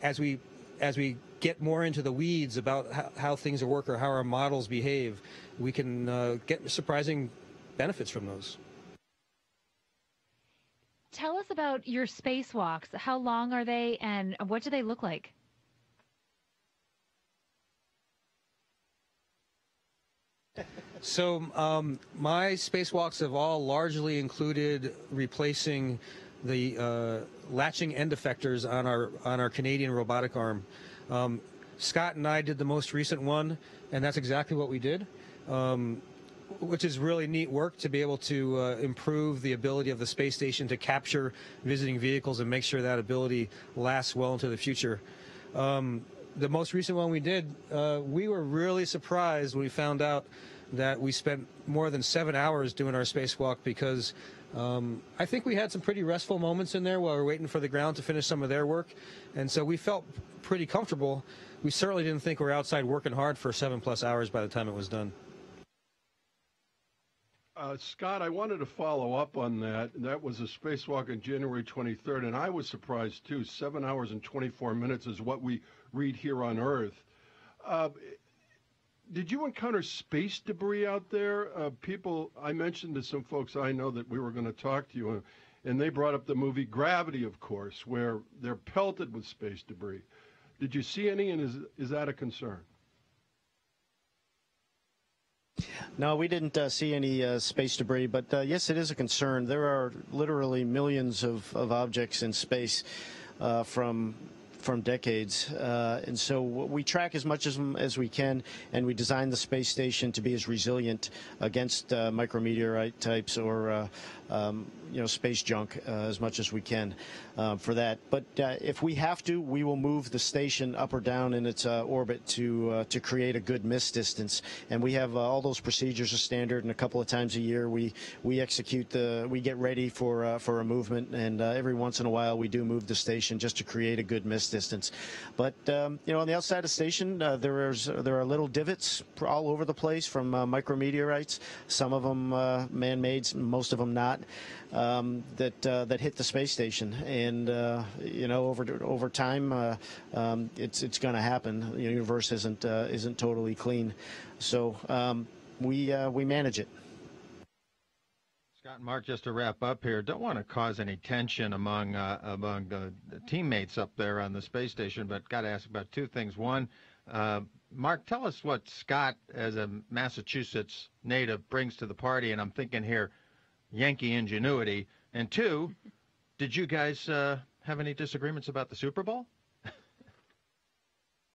as we get more into the weeds about how things work or how our models behave, we can get surprising benefits from those. Tell us about your spacewalks. How long are they, and what do they look like? So my spacewalks have all largely included replacing the latching end effectors on our Canadian robotic arm. Scott and I did the most recent one, and that's exactly what we did, which is really neat work to be able to improve the ability of the space station to capture visiting vehicles and make sure that ability lasts well into the future. The most recent one we did, we were really surprised when we found out that we spent more than 7 hours doing our spacewalk, because I think we had some pretty restful moments in there while we were waiting for the ground to finish some of their work, and so we felt pretty comfortable. We certainly didn't think we were outside working hard for 7+ hours by the time it was done. Scott, I wanted to follow up on that. That was a spacewalk on January 23rd, and I was surprised too. 7 hours and 24 minutes is what we read here on Earth. Did you encounter space debris out there? I mentioned to some folks I know that we were going to talk to you, and they brought up the movie Gravity, of course, where they're pelted with space debris. Did you see any, and is that a concern? No, we didn't see any space debris, but yes, it is a concern. There are literally millions of objects in space from decades, and so we track as much as we can, and we design the space station to be as resilient against micrometeorite types or space junk as much as we can for that. But if we have to, we will move the station up or down in its orbit to create a good miss distance. And we have all those procedures are standard, and a couple of times a year we get ready for a movement, and every once in a while we do move the station just to create a good miss distance. But on the outside of the station, there are little divots all over the place from micrometeorites. Some of them man-made, most of them not. That hit the space station, and over time, it's going to happen. The universe isn't totally clean, so we manage it. Scott and Mark, just to wrap up here, don't want to cause any tension among the teammates up there on the space station, but got to ask about two things. One, Mark, tell us what Scott, as a Massachusetts native, brings to the party, and I'm thinking here, Yankee ingenuity. And two, did you guys have any disagreements about the Super Bowl?